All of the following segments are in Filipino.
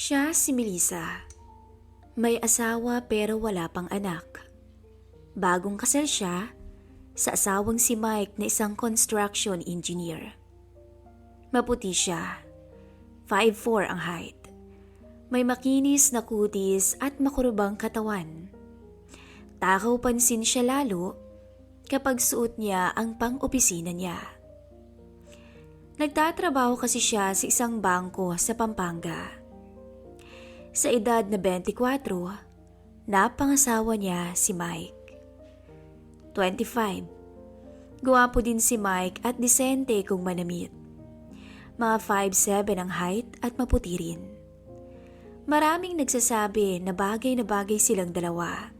Siya si Melissa. May asawa pero wala pang anak. Bagong kasal siya sa asawang si Mike na isang construction engineer. Maputi siya. 5'4" ang height. May makinis na kutis at makurubang katawan. Takaw pansin siya lalo kapag suot niya ang pang-opisina niya. Nagtatrabaho kasi siya sa isang bangko sa Pampanga. Sa edad na 24, napangasawa niya si Mike. 25. Guwapo din si Mike at disente kung manamit. Mga 5'7" ang height at maputi rin. Maraming nagsasabi na bagay silang dalawa.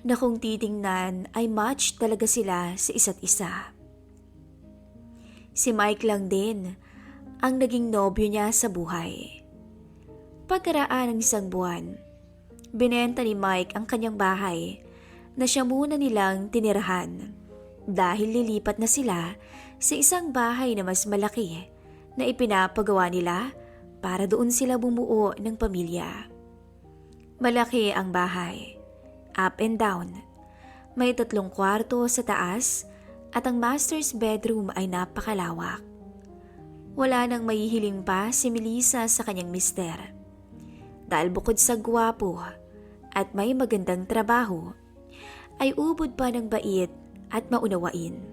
Na kung titingnan ay match talaga sila sa isa't isa. Si Mike lang din ang naging nobyo niya sa buhay. Pagkaraan ng isang buwan, binenta ni Mike ang kanyang bahay na siya muna nilang tinirahan dahil lilipat na sila sa isang bahay na mas malaki na ipinapagawa nila para doon sila bumuo ng pamilya. Malaki ang bahay, up and down. May 3 kwarto sa taas at ang master's bedroom ay napakalawak. Wala nang mahihiling pa si Melissa sa kanyang mister. Dahil bukod sa gwapo at may magandang trabaho, ay ubod pa ng bait at maunawain.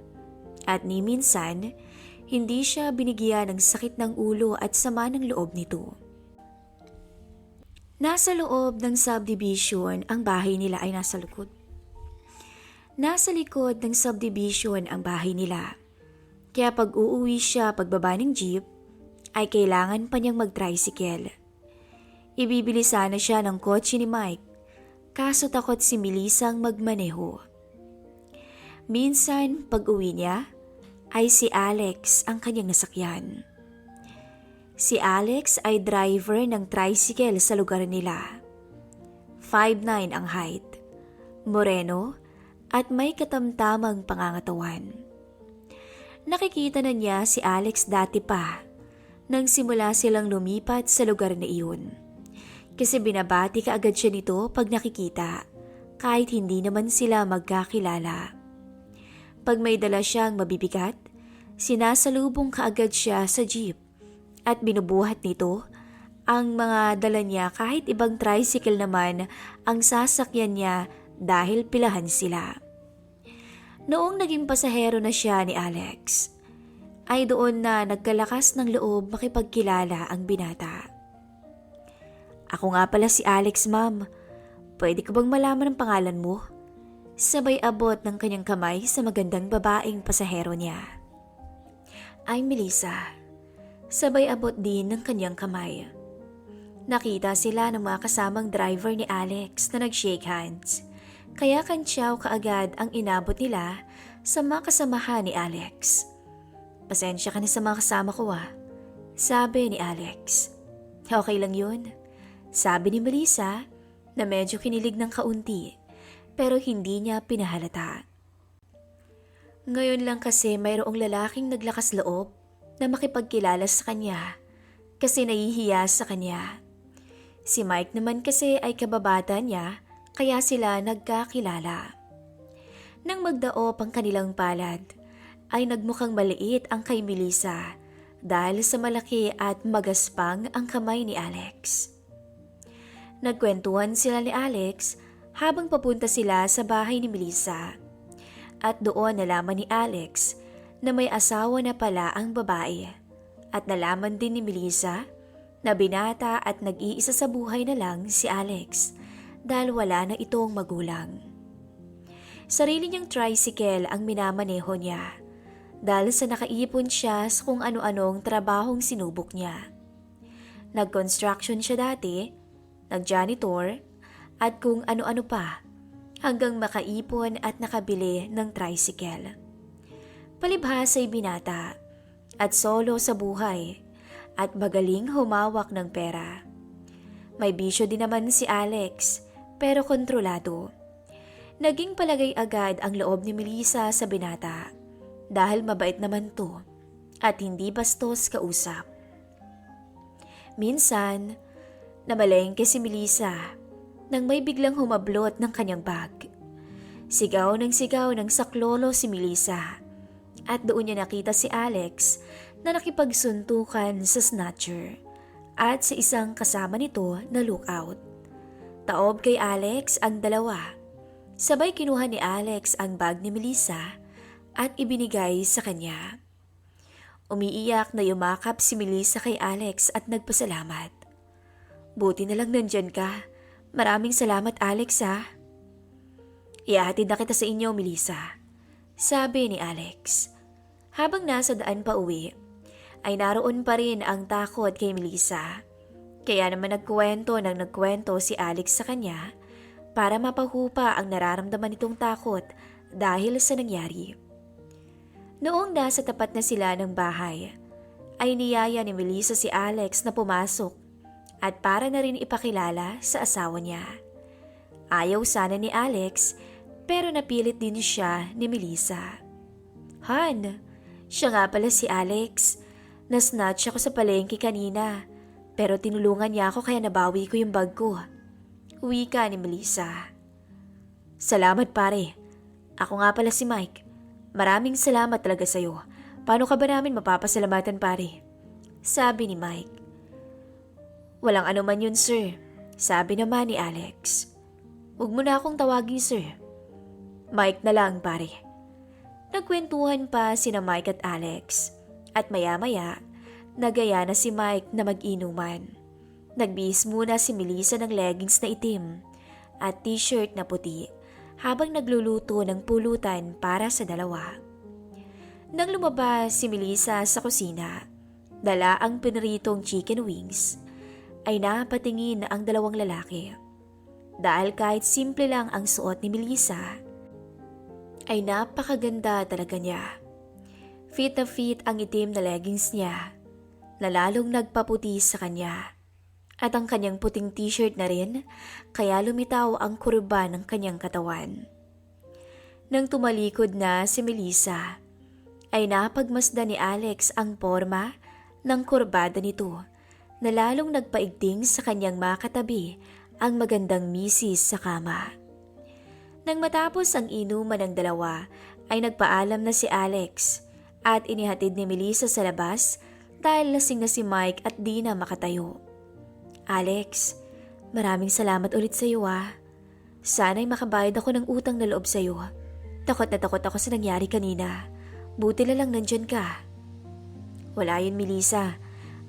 At ni minsan, hindi siya binigyan ng sakit ng ulo at sama ng loob nito. Nasa loob ng subdivision ang bahay nila ay nasa likod. Nasa likod ng subdivision ang bahay nila. Kaya pag uuwi siya pagbaba ng jeep, ay kailangan pa niyang mag-tricycle. Ibibili sana siya ng kotse ni Mike, kaso takot si Melissa ang magmaneho. Minsan pag uwi niya, ay si Alex ang kanyang nasakyan. Si Alex ay driver ng tricycle sa lugar nila. 5'9" ang height, moreno at may katamtamang pangangatawan. Nakikita na niya si Alex dati pa nang simula silang lumipat sa lugar na iyon. Kasi binabati kaagad siya nito pag nakikita, kahit hindi naman sila magkakilala. Pag may dala siyang mabibigat, sinasalubong kaagad siya sa jeep at binubuhat nito ang mga dala niya kahit ibang tricycle naman ang sasakyan niya dahil pilahan sila. Noong naging pasahero na siya ni Alex, ay doon na nagkalakas ng loob makipagkilala ang binata. Ako nga pala si Alex, ma'am. Pwede ko bang malaman ang pangalan mo? Sabay abot ng kanyang kamay sa magandang babaeng pasahero niya. I'm Melissa. Sabay abot din ng kanyang kamay. Nakita sila ng mga kasamang driver ni Alex na nag-shake hands. Kaya kantsaw kaagad ang inabot nila sa mga kasamahan ni Alex. Pasensya ka na sa mga kasama ko sabi ni Alex. Okay lang yun. Sabi ni Melissa na medyo kinilig ng kaunti pero hindi niya pinahalata. Ngayon lang kasi mayroong lalaking naglakas loob na makipagkilala sa kanya kasi nahihiya sa kanya. Si Mike naman kasi ay kababata niya kaya sila nagkakilala. Nang magdaop ang kanilang palad ay nagmukhang maliit ang kay Melissa dahil sa malaki at magaspang ang kamay ni Alex. Nagkwentuhan sila ni Alex habang papunta sila sa bahay ni Melissa. At doon nalaman ni Alex na may asawa na pala ang babae. At nalaman din ni Melissa na binata at nag-iisa sa buhay na lang si Alex dahil wala na itong magulang. Sarili niyang tricycle ang minamaneho niya dahil sa nakaipon siya sa kung ano-anong trabahong sinubok niya. Nag-construction siya dati, nag-janitor, at kung ano-ano pa hanggang makaipon at nakabili ng tricycle. Palibhas ay binata at solo sa buhay at magaling humawak ng pera. May bisyo din naman si Alex pero kontrolado. Naging palagay agad ang loob ni Melissa sa binata dahil mabait naman to at hindi bastos kausap. Minsan, Namalengke si Melissa nang may biglang humablot ng kanyang bag. Sigaw ng saklolo si Melissa at doon niya nakita si Alex na nakipagsuntukan sa snatcher at sa isang kasama nito na lookout. Taob kay Alex ang dalawa. Sabay kinuha ni Alex ang bag ni Melissa at ibinigay sa kanya. Umiiyak na yumakap si Melissa kay Alex at nagpasalamat. Buti na lang nandyan ka. Maraming salamat Alex ha. Ihahatid na kita sa inyo Melissa, sabi ni Alex. Habang nasa daan pa uwi, ay naroon pa rin ang takot kay Melissa. Kaya naman nagkwento si Alex sa kanya para mapahupa ang nararamdaman nitong takot dahil sa nangyari. Noong nasa tapat na sila ng bahay, ay niyaya ni Melissa si Alex na pumasok at para na rin ipakilala sa asawa niya. Ayaw sana ni Alex pero napilit din siya ni Melissa. Han, siya nga pala si Alex. Nasnatch ako sa palengke kanina pero tinulungan niya ako kaya nabawi ko yung bag ko. Wika ni Melissa. Salamat pare. Ako nga pala si Mike. Maraming salamat talaga sa'yo. Paano ka ba namin mapapasalamatan pare? Sabi ni Mike. Walang anuman yun sir, sabi naman ni Alex. Huwag mo na akong tawagin sir. Mike na lang pare. Nagkwentuhan pa sina Mike at Alex at maya-maya nagaya na si Mike na mag-inuman. Nagbihis muna si Melissa ng leggings na itim at t-shirt na puti habang nagluluto ng pulutan para sa dalawa. Nang lumabas si Melissa sa kusina, dala ang pinaritong chicken wings, ay napatingin ang dalawang lalaki. Dahil kahit simple lang ang suot ni Melissa, ay napakaganda talaga niya. Fit na fit ang itim na leggings niya, na lalong nagpaputi sa kanya. At ang kanyang puting t-shirt na rin, kaya lumitaw ang kurba ng kanyang katawan. Nang tumalikod na si Melissa, ay napagmasdan ni Alex ang porma ng kurbada nito, na lalong nagpaigting sa kanyang makatabi ang magandang misis sa kama. Nang matapos ang inuman ng dalawa, ay nagpaalam na si Alex at inihatid ni Melissa sa labas dahil lasing na si Mike at di na makatayo. Alex, maraming salamat ulit sa iyo ah. Sana'y makabayad ako ng utang na loob sa iyo. Takot na takot ako sa nangyari kanina. Buti na lang nandyan ka. Wala yun Melissa.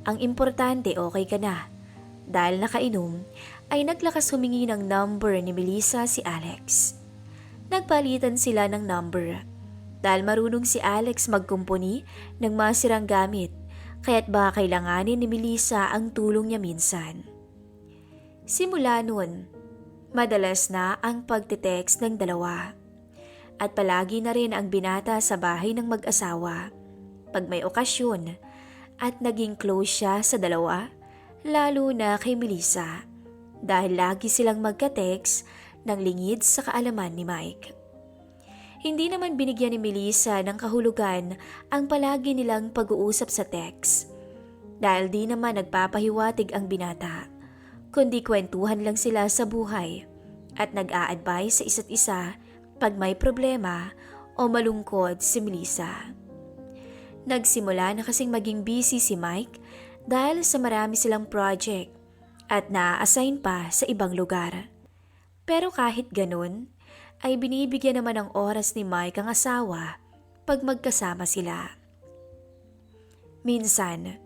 Ang importante okay ka na. Dahil nakainom, ay naglakas humingi ng number ni Melissa si Alex. Nagpalitan sila ng number. Dahil marunong si Alex magkumpuni ng masirang gamit, kaya't baka kailanganin ni Melissa ang tulong niya minsan. Simula noon, madalas na ang pagtitext ng dalawa. At palagi na rin ang binata sa bahay ng mag-asawa. Pag may okasyon, at naging close siya sa dalawa, lalo na kay Melissa, dahil lagi silang magka-text ng lingid sa kaalaman ni Mike. Hindi naman binigyan ni Melissa ng kahulugan ang palagi nilang pag-uusap sa text, dahil di naman nagpapahiwatig ang binata, kundi kwentuhan lang sila sa buhay at nag-a-advise sa isa't isa pag may problema o malungkot si Melissa. Nagsimula na kasing maging busy si Mike dahil sa marami silang project at na-assign pa sa ibang lugar. Pero kahit ganun, ay binibigyan naman ng oras ni Mike ang asawa pag magkasama sila. Minsan,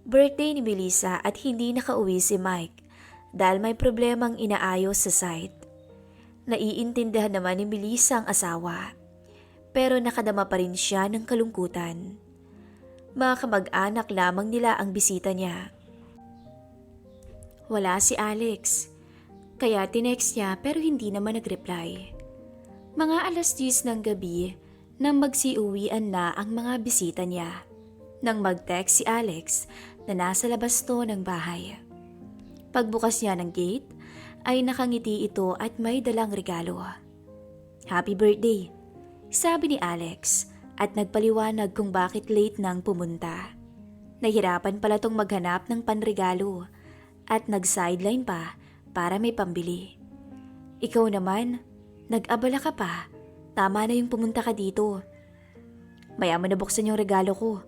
birthday ni Melissa at hindi nakauwi si Mike dahil may problemang inaayos sa site. Naiintindihan naman ni Melissa ang asawa, pero nakadama pa rin siya ng kalungkutan. Mga kamag-anak lamang nila ang bisita niya. Wala si Alex, kaya tinext niya pero hindi naman nag-reply. Mga 10:00 ng gabi nang magsiuwian na ang mga bisita niya, nang mag-text si Alex na nasa labas to ng bahay. Pagbukas niya ng gate, ay nakangiti ito at may dalang regalo. Happy birthday, sabi ni Alex at nagpaliwanag kung bakit late nang pumunta. Nahirapan pala tong maghanap ng panregalo at nag-sideline pa para may pambili. Ikaw naman, nag-abala ka pa. Tama na yung pumunta ka dito. Mayaman na buksan yung regalo ko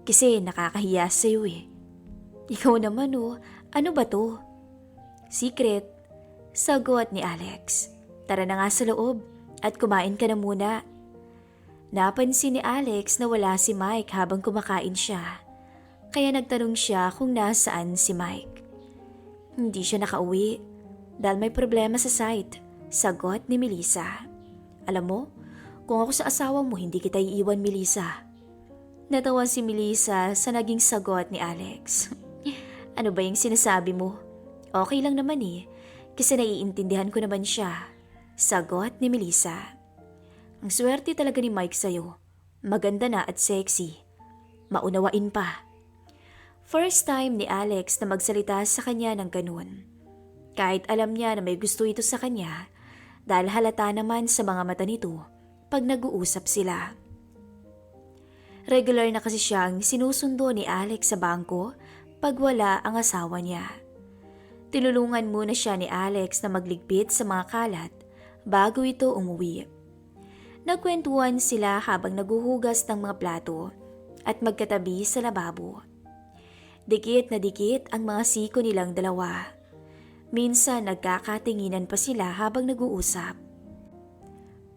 kasi nakakahiya sa'yo eh. Ikaw naman oh, ano ba to? Secret, sagot ni Alex. Tara na nga sa loob at kumain ka na muna. Napansin ni Alex na wala si Mike habang kumakain siya. Kaya nagtanong siya kung nasaan si Mike. Hindi siya nakauwi dahil may problema sa site, sagot ni Melissa. Alam mo, kung ako sa asawa mo hindi kita iiwan, Melissa. Natawa si Melissa sa naging sagot ni Alex. Ano ba yung sinasabi mo? Okay lang naman eh, kasi naiintindihan ko naman siya, sagot ni Melissa. Ang swerte talaga ni Mike sa'yo. Maganda na at sexy. Maunawain pa. First time ni Alex na magsalita sa kanya ng ganun. Kahit alam niya na may gusto ito sa kanya, dahil halata naman sa mga mata nito pag nag-uusap sila. Regular na kasi siyang sinusundo ni Alex sa bangko pag wala ang asawa niya. Tinulungan muna siya ni Alex na magligpit sa mga kalat bago ito umuwi. Nagkwentuhan sila habang naguhugas ng mga plato at magkatabi sa lababo. Dikit na dikit ang mga siko nilang dalawa. Minsan nagkakatinginan pa sila habang nag-uusap.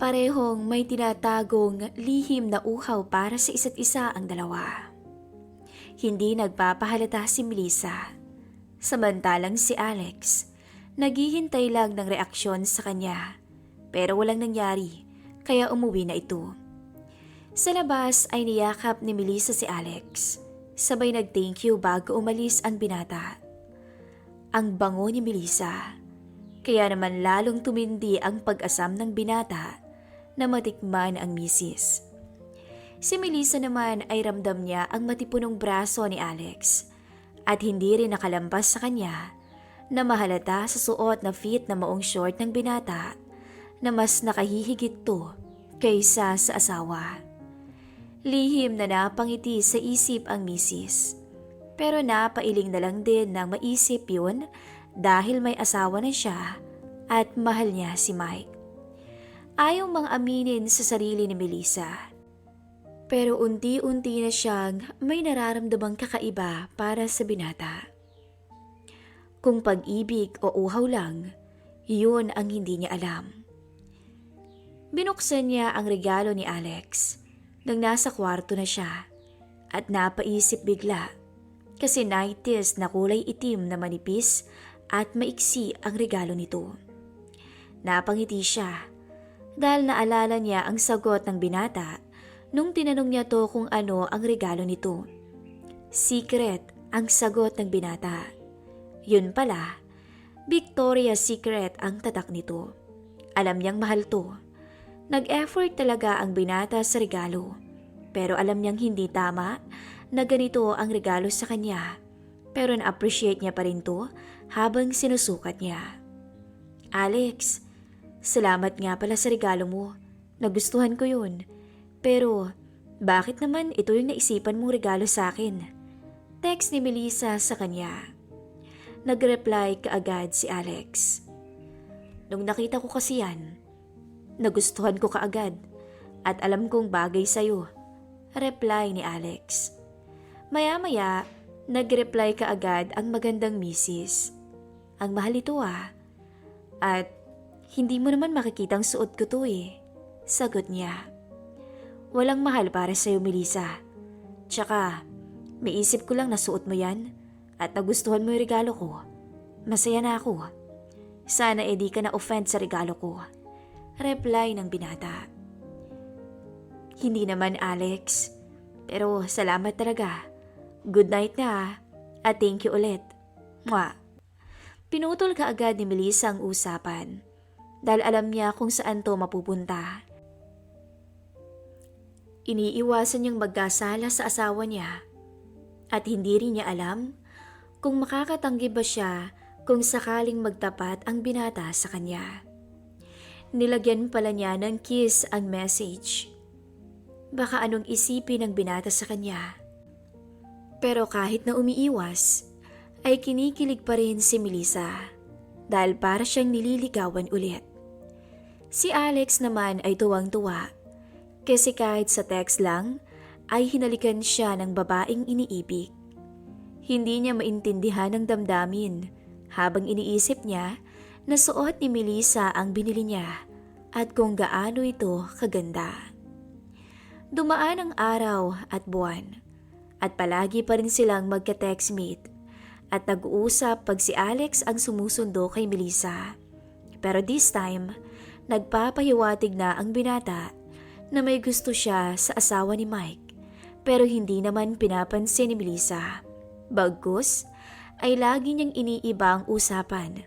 Parehong may tinatagong lihim na uhaw para sa isa't isa ang dalawa. Hindi nagpapahalata si Melissa. Samantalang si Alex, naghihintay lang ng reaksyon sa kanya. Pero walang nangyari, kaya umuwi na ito. Sa labas ay niyakap ni Melissa si Alex. Sabay nag-thank you bago umalis ang binata. Ang bango ni Melissa, kaya naman lalong tumindi ang pag-asam ng binata na matikman ang misis. Si Melissa naman ay ramdam niya ang matipunong braso ni Alex at hindi rin nakalampas sa kanya na mahalata sa suot na fit na maong short ng binata na mas nakahihigit to kaysa sa asawa. Lihim na napangiti sa isip ang misis. Pero napailing na lang din nang maisip yun dahil may asawa na siya at mahal niya si Mike. Ayaw mang aminin sa sarili ni Melissa. Pero unti-unti na siyang may nararamdamang kakaiba para sa binata. Kung pag-ibig o uhaw lang, yun ang hindi niya alam. Binuksan niya ang regalo ni Alex nang nasa kwarto na siya at napaisip bigla kasi 90s na kulay itim na manipis at maiksi ang regalo nito. Napangiti siya dahil naalala niya ang sagot ng binata nung tinanong niya to kung ano ang regalo nito. Secret ang sagot ng binata. Yun pala, Victoria's Secret ang tatak nito. Alam niyang mahal to. Nag-effort talaga ang binata sa regalo, pero alam niyang hindi tama na ganito ang regalo sa kanya, pero na-appreciate niya pa rin to habang sinusukat niya. Alex, salamat nga pala sa regalo mo. Nagustuhan ko yun. Pero bakit naman ito yung naisipan mong regalo sa akin? Text ni Melissa sa kanya. Nag-reply kaagad si Alex. Nung nakita ko kasi yan, nagustuhan ko kaagad at alam kong bagay sa'yo, reply ni Alex. Maya-maya, nag-reply kaagad ang magandang misis. Ang mahal ito ah. At hindi mo naman makikitang suot ko to eh, sagot niya. Walang mahal para sa'yo, Melissa. Tsaka, may isip ko lang na suot mo yan at nagustuhan mo yung regalo ko. Masaya na ako. Sana di ka na-offend sa regalo ko. Reply ng binata. Hindi naman, Alex. Pero salamat talaga. Good night na at thank you ulit. Mwah. Pinutol kaagad ni Melissa ang usapan dahil alam niya kung saan to mapupunta. Iniiwasan niyang magkasala sa asawa niya at hindi rin niya alam kung makakatanggi ba siya kung sakaling magtapat ang binata sa kanya. Nilagyan pala niya ng kiss ang message. Baka anong isipin ng binata sa kanya. Pero kahit na umiiwas, ay kinikilig pa rin si Melissa dahil para siyang nililigawan ulit. Si Alex naman ay tuwang-tuwa kasi kahit sa text lang ay hinalikan siya ng babaeng iniibig. Hindi niya maintindihan ang damdamin habang iniisip niya na suot ni Melissa ang binili niya at kung gaano ito kaganda. Dumaan ang araw at buwan at palagi pa rin silang magka-text meet at nag-uusap pag si Alex ang sumusundo kay Melissa. Pero this time, nagpapahiwatig na ang binata na may gusto siya sa asawa ni Mike pero hindi naman pinapansin ni Melissa. Bagkus ay lagi niyang iniiba ang usapan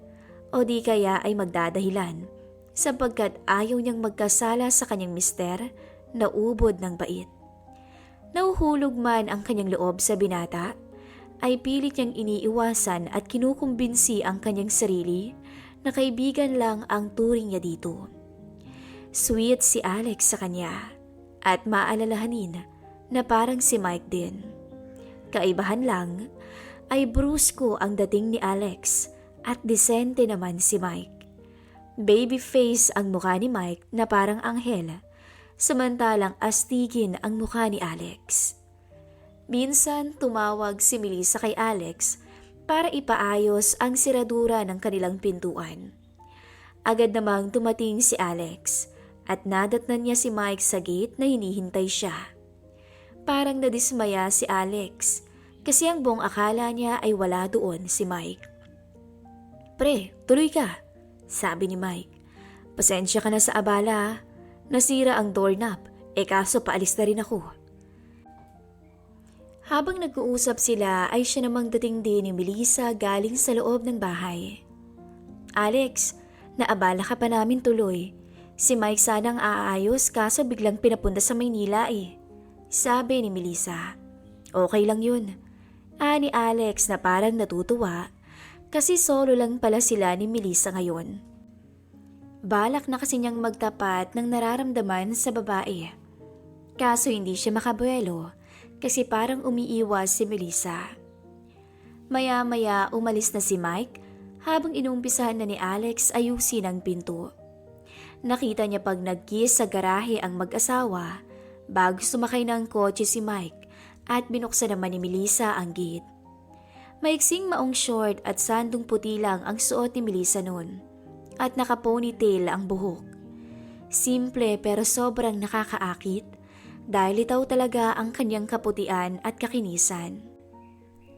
o di kaya ay magdadahilan sapagkat ayaw niyang magkasala sa kanyang mister na ubod ng bait. Nauhulog man ang kanyang loob sa binata, ay pilit niyang iniiwasan at kinukumbinsi ang kanyang sarili na kaibigan lang ang turing niya dito. Sweet si Alex sa kanya at maalalahanin na parang si Mike din. Kaibahan lang ay brusko ang dating ni Alex at disente naman si Mike. Baby face ang mukha ni Mike na parang anghel, samantalang astigin ang mukha ni Alex. Minsan tumawag si Melissa kay Alex para ipaayos ang siradura ng kanilang pintuan. Agad namang tumating si Alex at nadatnan niya si Mike sa gate na hinihintay siya. Parang nadismaya si Alex kasi ang buong akala niya ay wala doon si Mike. "Pre, tuloy ka," sabi ni Mike. "Pasensya ka na sa abala. Nasira ang doorknob, kaso paalis na rin ako." Habang nag-uusap sila ay siya namang dating din ni Melissa galing sa loob ng bahay. "Alex, naabala ka pa namin tuloy. Si Mike sanang aayos kaso biglang pinapunta sa Maynila sabi ni Melissa. "Okay lang yun." Ani Alex na parang natutuwa kasi solo lang pala sila ni Melissa ngayon. Balak na kasi niyang magtapat ng nararamdaman sa babae. Kaso hindi siya makabuelo kasi parang umiiwas si Melissa. Maya-maya umalis na si Mike habang inumpisahan na ni Alex ayusin ang pinto. Nakita niya pag nag-kiss sa garahe ang mag-asawa bago sumakay ng kotse si Mike at binuksan naman ni Melissa ang gate. Maiksing maong short at sandong puti lang ang suot ni Melissa noon at naka-ponytail ang buhok. Simple pero sobrang nakakaakit dahil itaw talaga ang kanyang kaputian at kakinisan.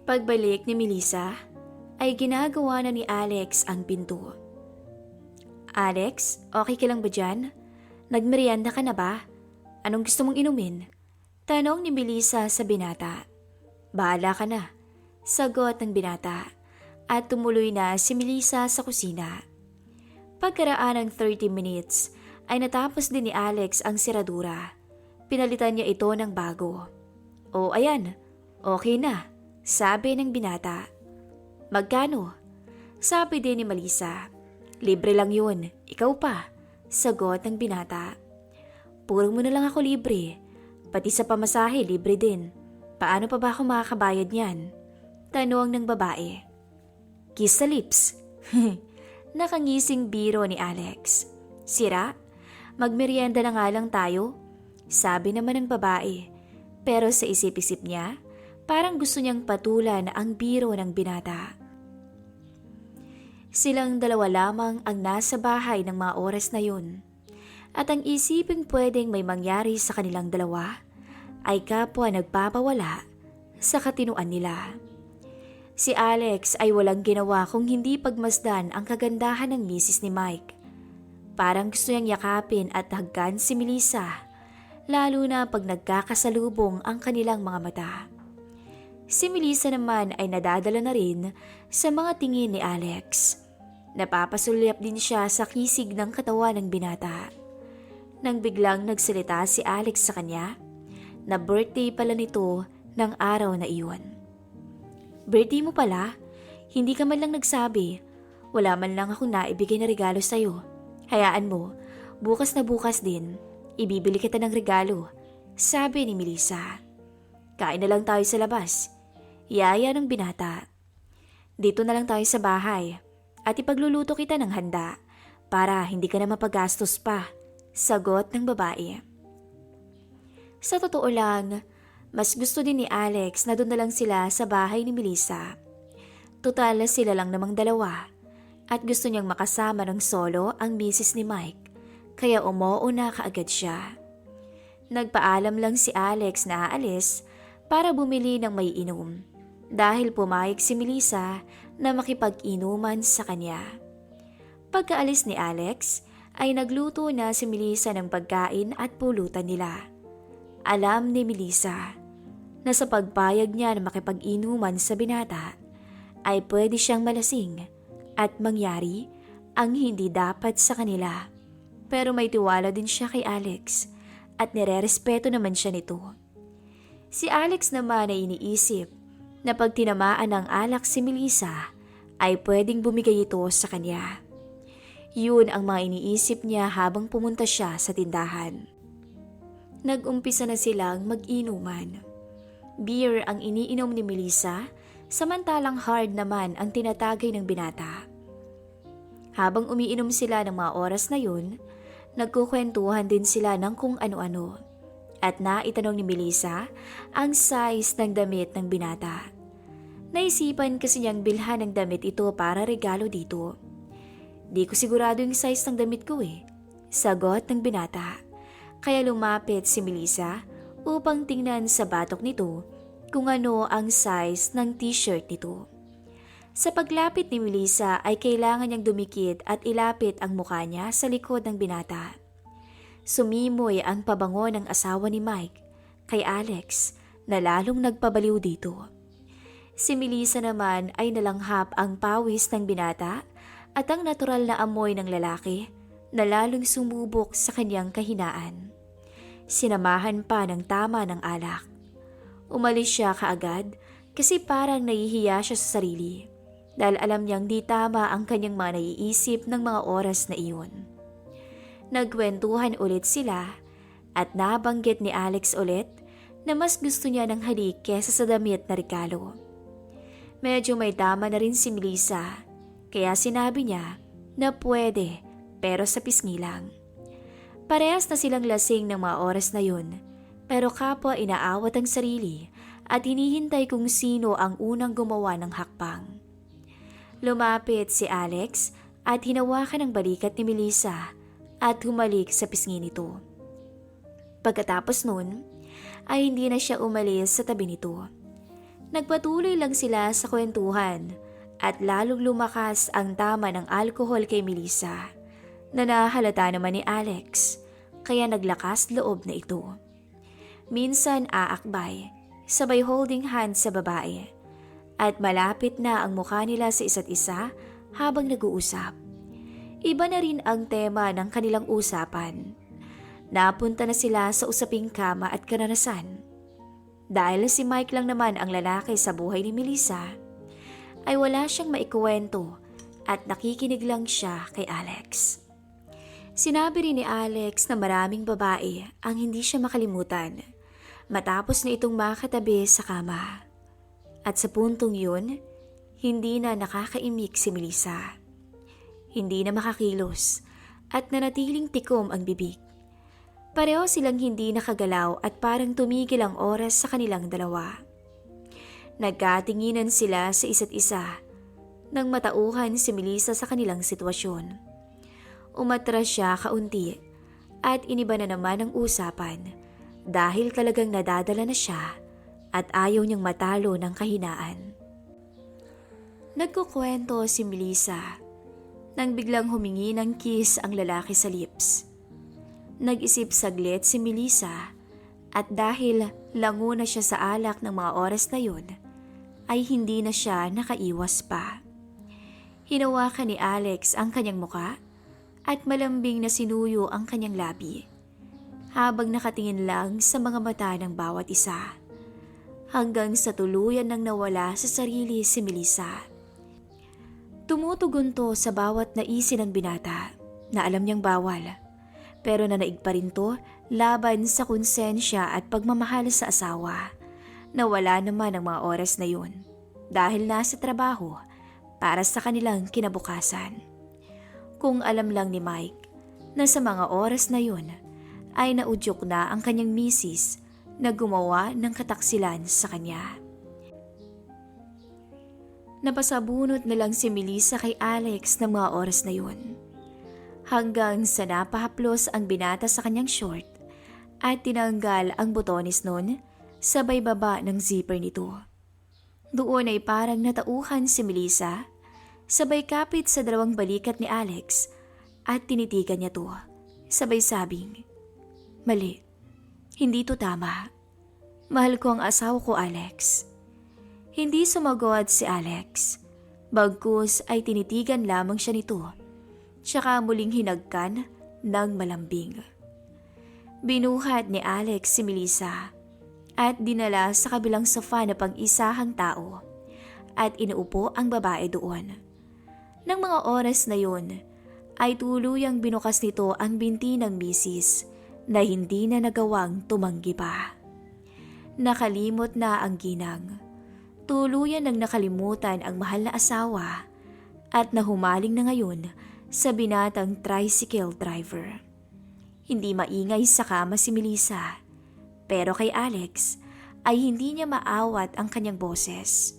Pagbalik ni Melissa ay ginagawa na ni Alex ang pinto. "Alex, okay ka lang ba dyan? Nagmerienda ka na ba? Anong gusto mong inumin?" Tanong ni Melissa sa binata. "Bahala ka na," sagot ng binata at tumuloy na si Melissa sa kusina. Pagkaraan ng 30 minutes ay natapos din ni Alex ang siradura. Pinalitan niya ito ng bago. "O ayan, okay na," sabi ng binata. "Magkano?" sabi din ni Melissa. "Libre lang yun, ikaw pa," sagot ng binata. "Puro mo na lang ako libre, pati sa pamasahe libre din. Paano pa ba ako makakabayad niyan?" tanong ng babae. "Kiss sa lips." Nakangising biro ni Alex. "Sira? Magmerienda na nga lang tayo," sabi naman ng babae. Pero sa isip-isip niya, parang gusto niyang patulan ang biro ng binata. Silang dalawa lamang ang nasa bahay ng mga oras na yun. At ang isipin pwedeng may mangyari sa kanilang dalawa ay kapwa nagpapawala sa katinuan nila. Si Alex ay walang ginawa kung hindi pagmasdan ang kagandahan ng misis ni Mike. Parang gusto niyang yakapin at hagkan si Melissa, lalo na pag nagkakasalubong ang kanilang mga mata. Si Melissa naman ay nadadala na rin sa mga tingin ni Alex. Napapasulyap din siya sa kisig ng katawan ng binata. Nang biglang nagsalita si Alex sa kanya, na birthday pala nito ng araw na iyon. "Birthday mo pala? Hindi ka man lang nagsabi. Wala man lang akong naibigay na regalo sa'yo. Hayaan mo, bukas na bukas din, ibibili kita ng regalo," sabi ni Melissa. "Kain na lang tayo sa labas." Yaya ng binata. Dito na lang tayo sa bahay at ipagluluto kita ng handa para hindi ka na mapagastos pa, sagot ng babae. Sa totoo lang, mas gusto din ni Alex na doon na lang sila sa bahay ni Melissa. Total sila lang namang dalawa at gusto niyang makasama ng solo ang misis ni Mike, kaya umuuna kaagad siya. Nagpaalam lang si Alex na aalis para bumili ng may inom dahil pumayag si Melissa na makipag-inuman sa kanya. Pagkaalis ni Alex ay nagluto na si Melissa ng pagkain at pulutan nila. Alam ni Melissa na sa pagpayag niya na makipag-inuman sa binata ay pwede siyang malasing at mangyari ang hindi dapat sa kanila. Pero may tiwala din siya kay Alex at nirerespeto naman siya nito. Si Alex naman ay iniisip na pag tinamaan ng alak si Melissa ay pwedeng bumigay ito sa kanya. Yun ang mga iniisip niya habang pumunta siya sa tindahan. Nag-umpisa na silang mag-inuman. Beer ang iniinom ni Melissa, samantalang hard naman ang tinatagay ng binata. Habang umiinom sila ng mga oras na yun, nagkukwentuhan din sila ng kung ano-ano. At naitanong ni Melissa ang size ng damit ng binata. Naisipan kasi niyang bilhan ng damit ito para regalo dito. Di ko sigurado yung size ng damit ko sagot ng binata. Kaya lumapit si Melissa upang tingnan sa batok nito kung ano ang size ng t-shirt nito. Sa paglapit ni Melissa ay kailangan niyang dumikit at ilapit ang mukha niya sa likod ng binata. Sumimoy ang pabango ng asawa ni Mike kay Alex na lalong nagpabaliw dito. Si Melissa naman ay nalanghap ang pawis ng binata at ang natural na amoy ng lalaki na lalong sumubok sa kanyang kahinaan. Sinamahan pa ng tama ng alak. Umalis siya kaagad kasi parang nahihiya siya sa sarili dahil alam niyang di tama ang kanyang mga naiisip ng mga oras na iyon. Nagkwentuhan ulit sila at nabanggit ni Alex ulit na mas gusto niya ng halik kesa sa damit na regalo. Medyo may tama na rin si Melissa kaya sinabi niya na pwede pero sa pisngi lang. Parehas na silang lasing ng mga oras na yun pero kapwa inaawat ang sarili at hinihintay kung sino ang unang gumawa ng hakbang. Lumapit si Alex at hinawakan ang balikat ni Melissa at humalik sa pisngi nito. Pagkatapos nun ay hindi na siya umalis sa tabi nito. Nagpatuloy lang sila sa kwentuhan at lalong lumakas ang tama ng alkohol kay Melissa na nahalata naman ni Alex kaya naglakas loob na ito. Minsan aakbay, sabay holding hands sa babae at malapit na ang mukha nila sa isa't isa habang nag-uusap. Iba na rin ang tema ng kanilang usapan. Napunta na sila sa usaping kama at karanasan. Dahil si Mike lang naman ang lalaki sa buhay ni Melissa, ay wala siyang maikuwento at nakikinig lang siya kay Alex. Sinabi rin ni Alex na maraming babae ang hindi siya makalimutan matapos na itong makatabi sa kama. At sa puntong yun, hindi na nakakaimik si Melissa. Hindi na makakilos at nanatiling tikom ang bibig. Pareho silang hindi nakagalaw at parang tumigil ang oras sa kanilang dalawa. Nagkatinginan sila sa isa't isa nang matauhan si Melissa sa kanilang sitwasyon. Umatras siya kaunti at iniba na naman ang usapan dahil talagang nadadala na siya at ayaw niyang matalo ng kahinaan. Nagkukwento si Melissa nang biglang humingi ng kiss ang lalaki sa lips. Nag-isip saglit si Melissa at dahil lango na siya sa alak ng mga oras na yun, ay hindi na siya nakaiwas pa. Hinawakan ni Alex ang kanyang muka at malambing na sinuyo ang kanyang labi habang nakatingin lang sa mga mata ng bawat isa. Hanggang sa tuluyan nang nawala sa sarili si Melissa. Tumutugon to sa bawat naisi ng binata na alam niyang bawal. Pero nanaig pa rin to laban sa konsensya at pagmamahal sa asawa na wala naman ang mga oras na yun dahil nasa trabaho para sa kanilang kinabukasan. Kung alam lang ni Mike na sa mga oras na yun ay naudyok na ang kanyang misis na gumawa ng kataksilan sa kanya. Napasabunot na lang si Melissa kay Alex ng mga oras na yun. Hanggang sa napahaplos ang binata sa kanyang short at tinanggal ang botones nun sabay baba ng zipper nito. Doon ay parang natauhan si Melissa, sabay kapit sa dalawang balikat ni Alex at tinitigan niya to. Sabay sabing, "Mali, hindi to tama. Mahal ko ang asawa ko, Alex." Hindi sumagot si Alex. Bagkus ay tinitigan lamang siya nito, tsaka muling hinagkan ng malambing. Binuhat ni Alex si Melissa at dinala sa kabilang sofa na pang-isahang tao at inuupo ang babae doon. Nang mga oras na yun, ay tuluyang binukas nito ang binti ng misis na hindi na nagawang tumanggi pa. Nakalimot na ang ginang. Tuluyan nang nakalimutan ang mahal na asawa at nahumaling na ngayon sa binatang tricycle driver. Hindi maingay sa kama si Melissa, pero kay Alex ay hindi niya maawat ang kanyang boses.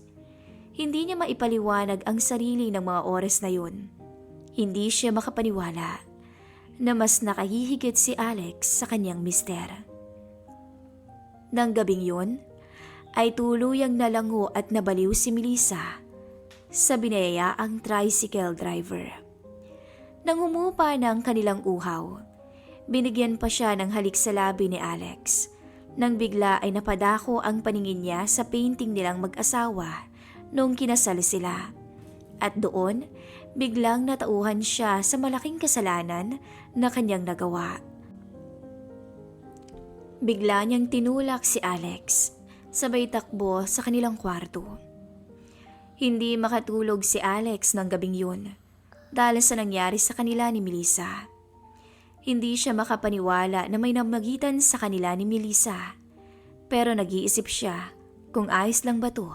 Hindi niya maipaliwanag ang sarili ng mga oras na yun. Hindi siya makapaniwala na mas nakahihigit si Alex sa kanyang mister. Nang gabing yun, ay tuluyang nalango at nabaliw si Melissa sa binayayaang tricycle driver. Nang humupa ng kanilang uhaw, binigyan pa siya ng halik sa labi ni Alex. Nang bigla ay napadako ang paningin niya sa painting nilang mag-asawa noong kinasal sila. At doon, biglang natauhan siya sa malaking kasalanan na kanyang nagawa. Bigla niyang tinulak si Alex, sabay takbo sa kanilang kwarto. Hindi makatulog si Alex ng gabing yun dahil sa nangyari sa kanila ni Melissa. Hindi siya makapaniwala na may namagitan sa kanila ni Melissa. Pero nag-iisip siya kung ayos lang ba to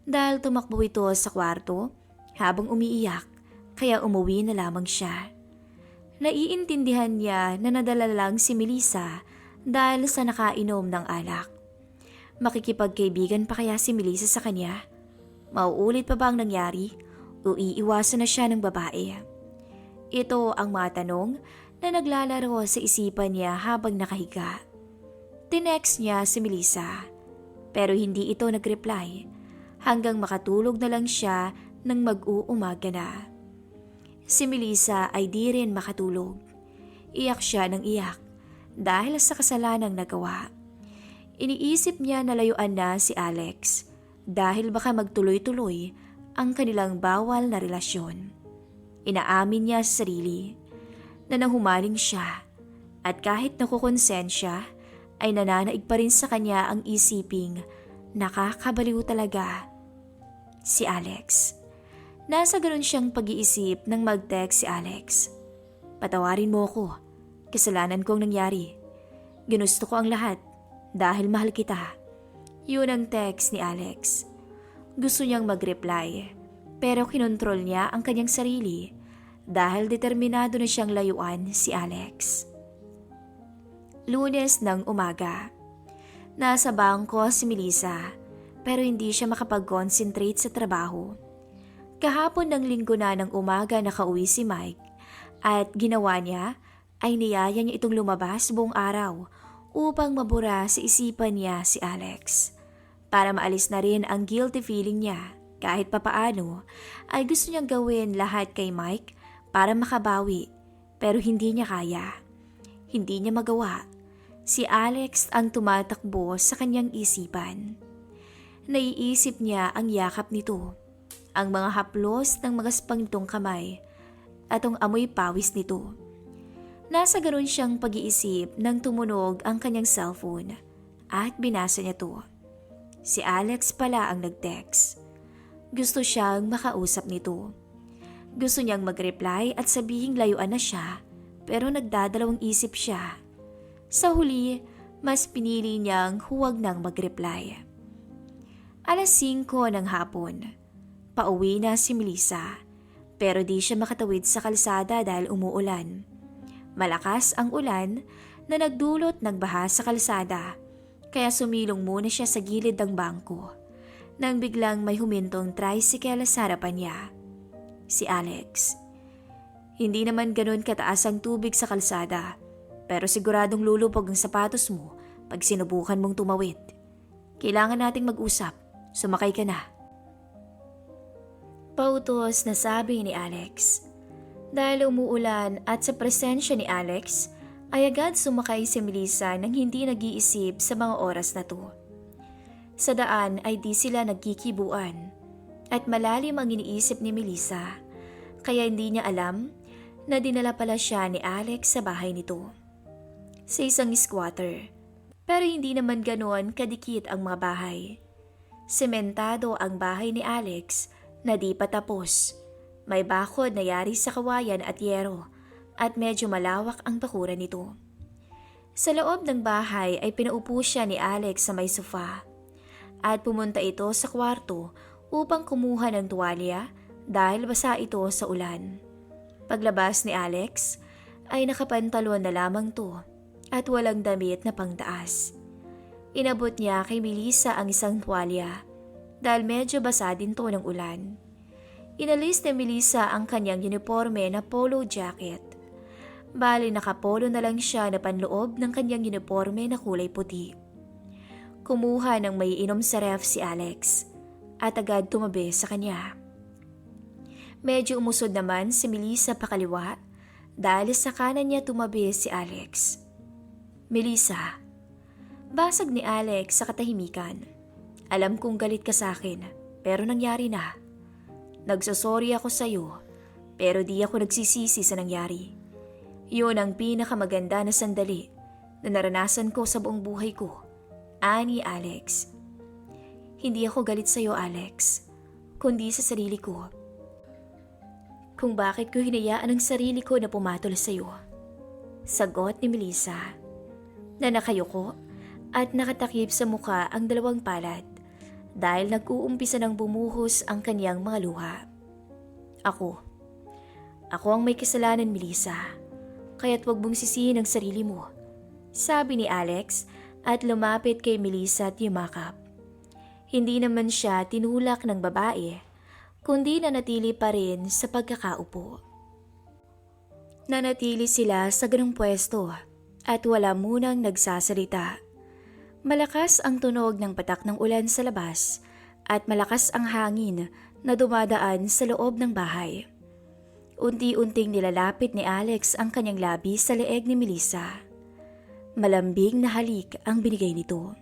dahil tumakbo ito sa kwarto habang umiiyak, kaya umuwi na lamang siya. Naiintindihan niya na nadala lang si Melissa dahil sa nakainom ng alak. Makikipagkaibigan pa kaya si Melissa sa kanya? Mauulit pa ba ang nangyari o iiwasan na siya ng babae? Ito ang mga tanong na naglalaro sa isipan niya habang nakahiga. Tinext niya si Melissa pero hindi ito nag-reply hanggang makatulog na lang siya nang mag-uumaga na. Si Melissa ay di rin makatulog. Iyak siya ng iyak dahil sa kasalanang nagawa. Iniisip niya na layuan na si Alex dahil baka magtuloy-tuloy ang kanilang bawal na relasyon. Inaamin niya sa sarili na nahumaling siya at kahit nakukonsensya ay nananaig pa rin sa kanya ang isiping nakakabaliw talaga si Alex. Nasa ganun siyang pag-iisip nang mag-text si Alex. "Patawarin mo ako, kasalanan kong nangyari. Ginusto ko ang lahat dahil mahal kita." Yun ang text ni Alex. Gusto niyang mag-reply pero kinontrol niya ang kanyang sarili dahil determinado na siyang layuan si Alex. Lunes ng umaga. Nasa bangko si Melissa pero hindi siya makapag-concentrate sa trabaho. Kahapon ng linggo na ng umaga nakauwi si Mike at ginawa niya ay niyaya niya itong lumabas buong araw upang mabura sa isipan niya si Alex. Para maalis na rin ang guilty feeling niya kahit papaano ay gusto niyang gawin lahat kay Mike para makabawi pero hindi niya kaya. Hindi niya magawa. Si Alex ang tumatakbo sa kanyang isipan. Naiisip niya ang yakap nito, ang mga haplos ng mga spangitong kamay at ang amoy pawis nito. Nasa ganoon siyang pag-iisip nang tumunog ang kanyang cellphone at binasa niya to. Si Alex pala ang nag-text. Gusto siyang makausap nito. Gusto niyang mag-reply at sabihing layuan na siya pero nagdadalawang isip siya. Sa huli, mas pinili niyang huwag nang mag-reply. 5:00 ng hapon. Pauwi na si Melissa, pero di siya makatawid sa kalsada dahil umuulan. Malakas ang ulan na nagdulot ng baha sa kalsada, kaya sumilong muna siya sa gilid ng bangko nang biglang may humintong tricycle sa harapan niya. Si Alex. Hindi naman ganun kataas ang tubig sa kalsada, pero siguradong lulubog ang sapatos mo pag sinubukan mong tumawid. Kailangan nating mag-usap. Sumakay ka na. Pautos na sabi ni Alex. Dahil umuulan at sa presensya ni Alex, ay agad sumakay si Melissa nang hindi nag-iisip sa mga oras na to. Sa daan ay di sila nagkikibuan at malalim ang iniisip ni Melissa, kaya hindi niya alam na dinala pala siya ni Alex sa bahay nito. Sa isang squatter, pero hindi naman ganoon kadikit ang mga bahay. Sementado ang bahay ni Alex na di pa tapos. May bakod na yari sa kawayan at yero at medyo malawak ang bakuran nito. Sa loob ng bahay ay pinaupo siya ni Alex sa may sofa at pumunta ito sa kwarto upang kumuha ng tuwalya dahil basa ito sa ulan. Paglabas ni Alex ay nakapantalon na lamang to at walang damit na pangtaas. Inabot niya kay Melissa ang isang tuwalya dahil medyo basa din to ng ulan. Inalis ni Melissa ang kanyang uniforme na polo jacket. Bali nakapolo na lang siya na panloob ng kanyang uniforme na kulay puti. Kumuha ng may inom sa ref si Alex at agad tumabi sa kanya. Medyo umusod naman si Melissa pakaliwa dahil sa kanan niya tumabi si Alex. Melissa, basag ni Alex sa katahimikan. Alam kong galit ka sa akin pero nangyari na. Nagsasorry ako sa'yo, pero di ako nagsisisi sa nangyari. Yun ang pinakamaganda na sandali na naranasan ko sa buong buhay ko. Ani Alex. Hindi ako galit sa'yo, Alex, kundi sa sarili ko. Kung bakit ko hinayaan ang sarili ko na pumatol sa'yo. Sagot ni Melissa, na nakayuko at nakatakip sa muka ang dalawang palad. Dahil nag-uumpisa ng bumuhos ang kanyang mga luha. Ako ang may kasalanan, Melissa. Kaya't wag mong sisihin ang sarili mo. Sabi ni Alex at lumapit kay Melissa at yumakap. Hindi naman siya tinulak ng babae, kundi nanatili pa rin sa pagkakaupo. Nanatili sila sa ganung pwesto at wala munang nagsasalita. Malakas ang tunog ng patak ng ulan sa labas at malakas ang hangin na dumadaan sa loob ng bahay. Unti-unting nilalapit ni Alex ang kanyang labi sa leeg ni Melissa. Malambing na halik ang binigay nito.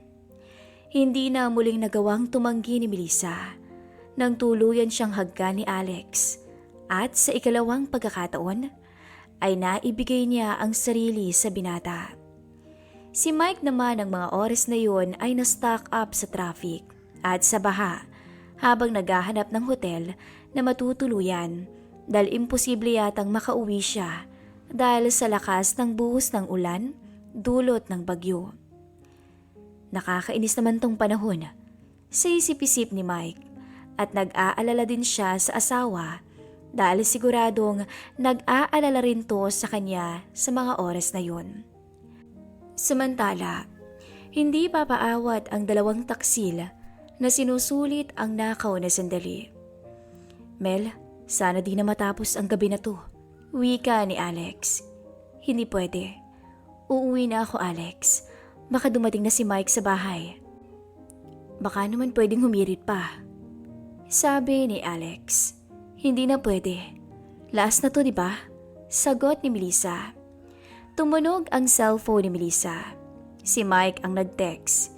Hindi na muling nagawang tumanggi ni Melissa nang tuluyan siyang hagkan ni Alex at sa ikalawang pagkakataon ay naibigay niya ang sarili sa binata. Si Mike naman ang mga oras na yun ay na-stock up sa traffic at sa baha habang naghahanap ng hotel na matutuluyan dahil imposible yatang makauwi siya dahil sa lakas ng buhos ng ulan dulot ng bagyo. Nakakainis naman tong panahon sa isip-isip ni Mike at nag-aalala din siya sa asawa dahil siguradong nag-aalala rin to sa kanya sa mga oras na yun. Samantala, hindi papaawat ang dalawang taksil na sinusulit ang nakaw na sandali. Mel, sana di na matapos ang gabi na to. Wika ni Alex. Hindi pwede. Uuwi na ako, Alex. Baka dumating na si Mike sa bahay. Baka naman pwedeng humirit pa. Sabi ni Alex. Hindi na pwede. Last na to, di ba? Sagot ni Melissa. Tumunog ang cellphone ni Melissa. Si Mike ang nag-text.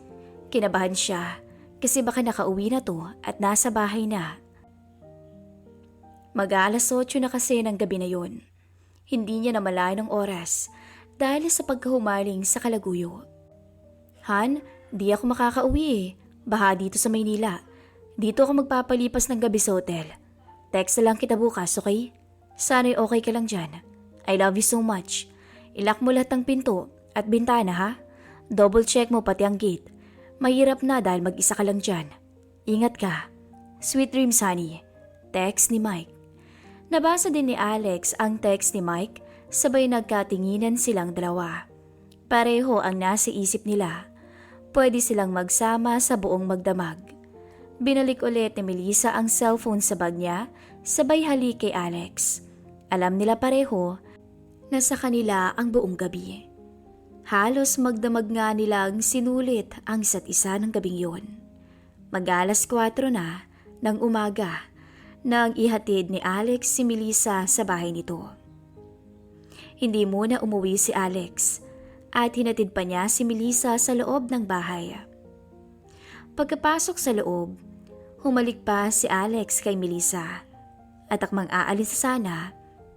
Kinabahan siya kasi baka nakauwi na to at nasa bahay na. Mag-aalas 8 na kasi ng gabi na yun. Hindi niya namalayan ng oras dahil sa pagkahumaling sa Kalaguyo. Han, di ako makakauwi eh. Baha dito sa Maynila. Dito ako magpapalipas ng gabi sa hotel. Text na lang kita bukas, okay? Sana'y okay ka lang dyan. I love you so much. Ilak mo lahat ng pinto at bintana ha. Double check mo pati ang gate. Mahirap na dahil mag-isa ka lang dyan. Ingat ka. Sweet dreams, honey. Text ni Mike. Nabasa din ni Alex ang text ni Mike, sabay nagkatinginan silang dalawa. Pareho ang nasa isip nila. Pwede silang magsama sa buong magdamag. Binalik ulit ni Melissa ang cellphone sa bag niya, sabay halik kay Alex. Alam nila pareho na sa kanila ang buong gabi. Halos magdamag nga nilang sinulit ang isa't isa ng gabing yun. Mag-alas 4 na ng umaga nang ihatid ni Alex si Melissa sa bahay nito. Hindi muna umuwi si Alex at hinatid pa niya si Melissa sa loob ng bahay. Pagkapasok sa loob, humalik pa si Alex kay Melissa at akmang aalis sana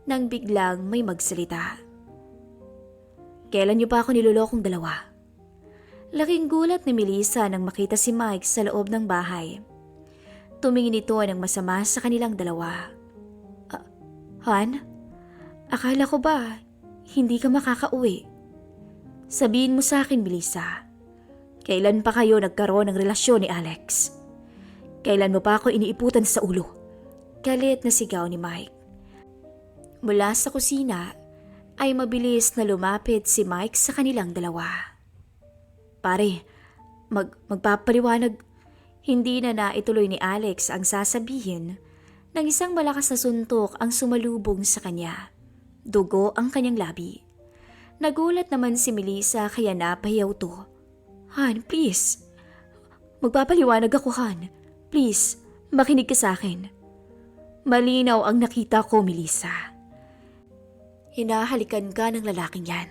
nang biglang may magsalita. "Kailan niyo pa ako nilolokong dalawa?" Laking gulat ni Melissa nang makita si Mike sa loob ng bahay. Tumingin ito ng masama sa kanilang dalawa. Han? Akala ko ba hindi ka makakauwi? Sabihin mo sa akin, Melissa. Kailan pa kayo nagkaroon ng relasyon ni Alex? Kailan mo pa ako iniiputan sa ulo? Galit na sigaw ni Mike. Mula sa kusina ay mabilis na lumapit si Mike sa kanilang dalawa. Pare, magpapaliwanag. Hindi na naituloy ni Alex ang sasabihin nang isang malakas na suntok ang sumalubong sa kanya. Dugo ang kanyang labi. Nagulat naman si Melissa kaya napahiyaw to. Han, please. Magpapaliwanag ako, Han. Please, makinig ka sa akin. Malinaw ang nakita ko, Melissa. Hinahalikan ka ng lalaking yan.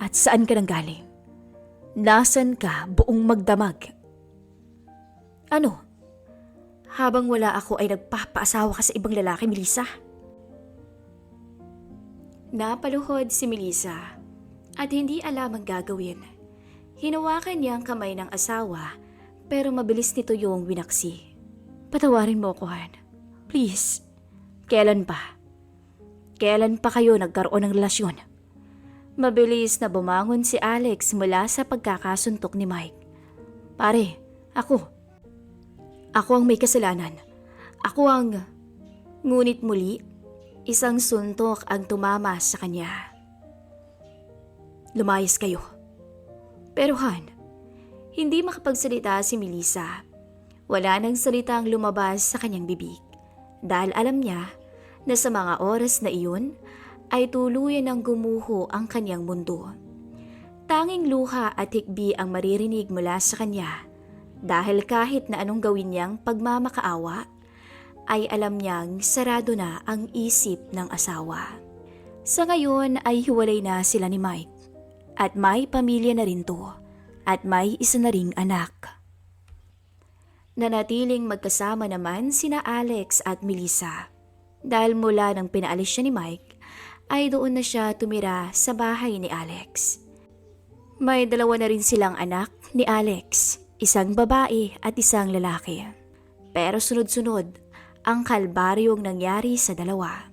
At saan ka nang galing? Nasaan ka buong magdamag? Ano? Habang wala ako ay nagpapaasawa ka sa ibang lalaki, Melissa? Napaluhod si Melissa at hindi alam ang gagawin. Hinawakan niya ang kamay ng asawa pero mabilis nito yung winaksi. Patawarin mo ako, Han. Please. Kailan pa? Kailan pa kayo nagkaroon ng relasyon? Mabilis na bumangon si Alex mula sa pagkakasuntok ni Mike. Pare, ako ang may kasalanan. Ako ang... Ngunit muli, isang suntok ang tumama sa kanya. Lumayas kayo. Pero Han, hindi makapagsalita si Melissa. Wala nang salitang lumabas sa kanyang bibig. Dahil alam niya na sa mga oras na iyon ay tuluyan ng gumuho ang kanyang mundo. Tanging luha at hikbi ang maririnig mula sa kanya. Dahil kahit na anong gawin niyang pagmamakaawa, ay alam niyang sarado na ang isip ng asawa. Sa ngayon ay hiwalay na sila ni Mike. At may pamilya na rin to. At may isa na ring anak. Nanatiling magkasama naman sina Alex at Melissa. Dahil mula nang pinaalis siya ni Mike, ay doon na siya tumira sa bahay ni Alex. May dalawa na rin silang anak ni Alex. Isang babae at isang lalaki. Pero sunod-sunod ang kalbaryong nangyari sa dalawa.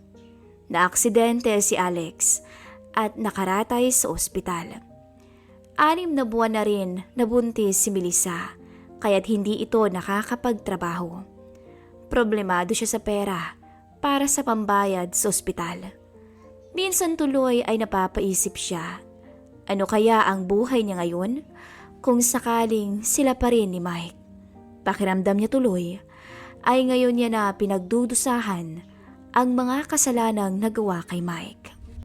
Naaksidente si Alex at nakaratay sa ospital. 6 na buwan na rin nabuntis si Melissa kaya't hindi ito nakakapagtrabaho. Problemado siya sa pera para sa pambayad sa ospital. Minsan tuloy ay napapaisip siya, ano kaya ang buhay niya ngayon kung sakaling sila pa rin ni Mike. Pakiramdam niya tuloy ay ngayon niya na pinagdudusahan ang mga kasalanang nagawa kay Mike.